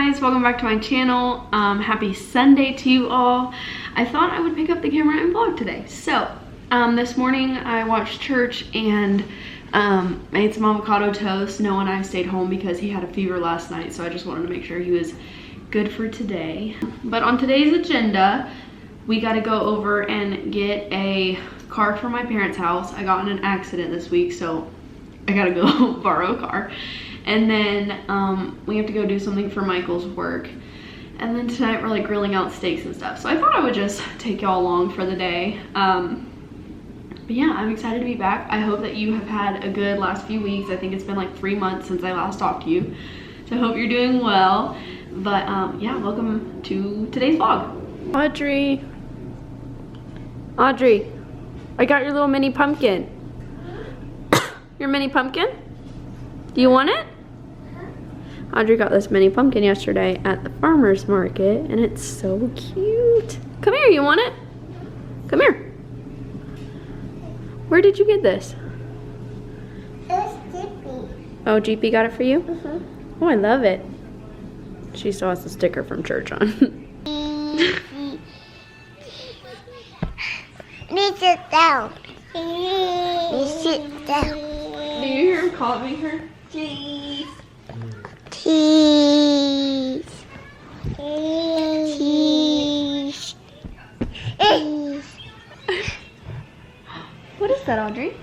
guys, welcome back to my channel. Happy Sunday to you all. I thought I would pick up the camera and vlog today. So this morning I watched church and made some avocado toast. Noah and I stayed home because he had a fever last night, so I just wanted to make sure he was good for today. But on today's agenda, we got to go over and get a car for my parents' house. I got in an accident this week, so I gotta go borrow a car. And then we have to go do something for Michael's work. And then tonight we're like grilling out steaks and stuff. So I thought I would just take y'all along for the day. But yeah, I'm excited to be back. I hope that you have had a good last few weeks. I think it's been like 3 months since I last talked to you. So I hope you're doing well. But yeah, welcome to today's vlog. Audrey, I got your little mini pumpkin. Your mini pumpkin? Do you want it? Audrey got this mini pumpkin yesterday at the farmer's market, and it's so cute. Come here, you want it? Come here. Where did you get this? It's GP. Oh, GP got it for you? Mm-hmm. Oh, I love it. She still has the sticker from church on. Please sit down. Please sit down. Do you hear him calling her? Cheese. Cheese. Cheese. Cheese. What is that, Audrey?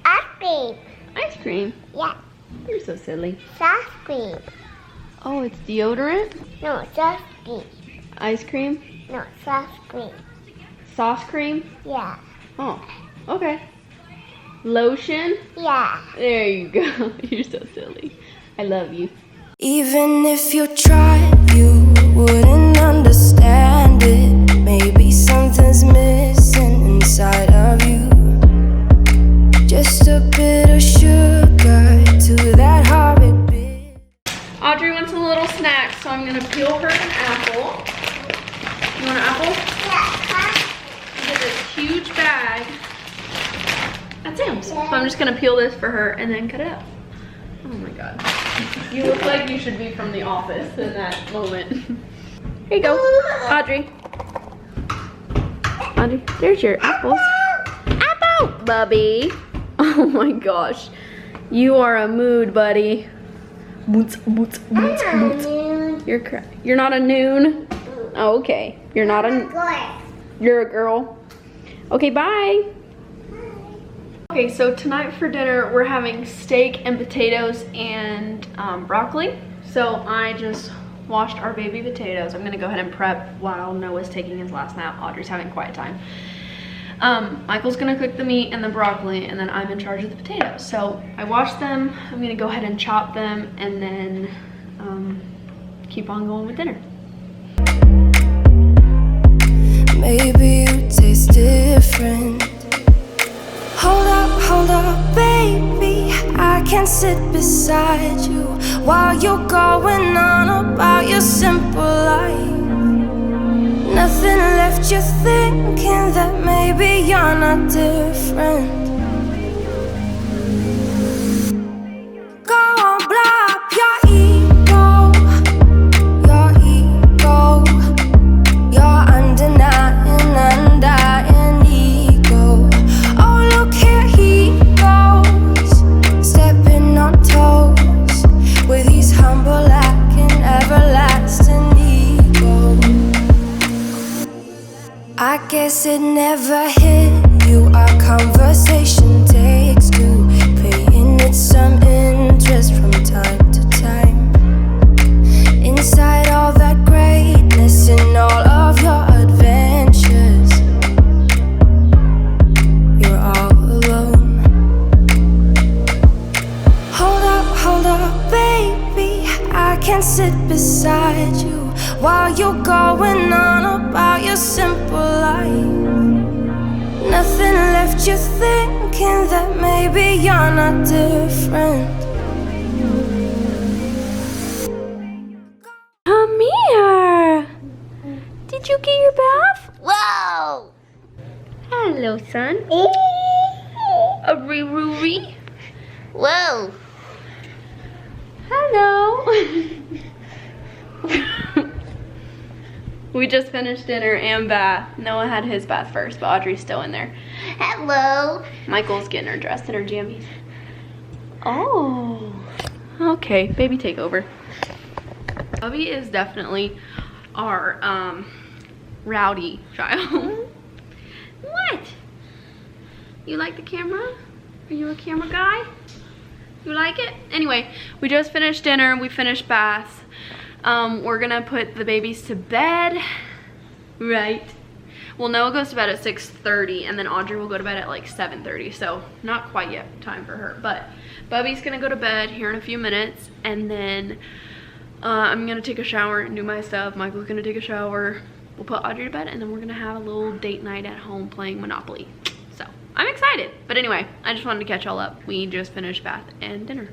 Ice cream. Ice cream. Yeah. You're so silly. Soft cream. Oh, it's deodorant? No, soft cream. Ice cream? No, soft cream. Sauce cream? Yeah. Oh, okay. Lotion? Yeah. There you go. You're so silly. I love you. Even if you tried, you wouldn't understand it. Maybe something's missing inside of you. Just a bit of sugar to that horrid bit. Audrey wants a little snack, so I'm gonna peel her an apple. You want an apple? Yeah. Get this huge bag. That's Sam's. So I'm just gonna peel this for her and then cut it up. Oh my god. You look like you should be from The Office in that moment. Here you go, Audrey. Audrey, there's your apples. Apple, Bubby. Oh my gosh. You are a mood, buddy. Boots, boots, boots, boots. You're not a noon? Oh, okay. You're not a... You're a girl. Okay, bye. Okay, so tonight for dinner, we're having steak and potatoes and broccoli. So I just washed our baby potatoes. I'm gonna go ahead and prep while Noah's taking his last nap. Audrey's having quiet time. Michael's gonna cook the meat and the broccoli, and then I'm in charge of the potatoes. So I washed them, I'm gonna go ahead and chop them, and then keep on going with dinner. Maybe you taste different. Hold up, baby. I can sit beside you while you're going on about your simple life. Nothing left you thinking that maybe you're not different. Go on, blow up your ego. Your ego. Your undenying, undying ego. Oh, look here he goes, stepping on toes with his humble lacking everlasting ego. I guess it never hit you. Our conversation takes two, paying it some interest from time to time. Inside all that greatness and all of your adventures, you're all alone. Hold up, baby. I can sit beside you while you're going on about your simple life. Nothing left you thinking that maybe you're not different. Come here. Did you get your bath? Whoa. Hello, son. A ree. Whoa. Hello. We just finished dinner and bath. Noah had his bath first, but Audrey's still in there. Hello. Michael's getting her dressed in her jammies. Oh, okay, baby take over. Bubby is definitely our rowdy child. What? You like the camera? Are you a camera guy? You like it? Anyway, we just finished dinner, we finished baths. We're gonna put the babies to bed, right? Well, Noah goes to bed at 6:30 and then Audrey will go to bed at like 7:30, so not quite yet time for her. But Bubby's gonna go to bed here in a few minutes, and then I'm gonna take a shower and do my stuff. Michael's gonna take a shower. We'll put Audrey to bed, and then we're gonna have a little date night at home playing Monopoly. So I'm excited. But anyway, I just wanted to catch y'all up. We just finished bath and dinner.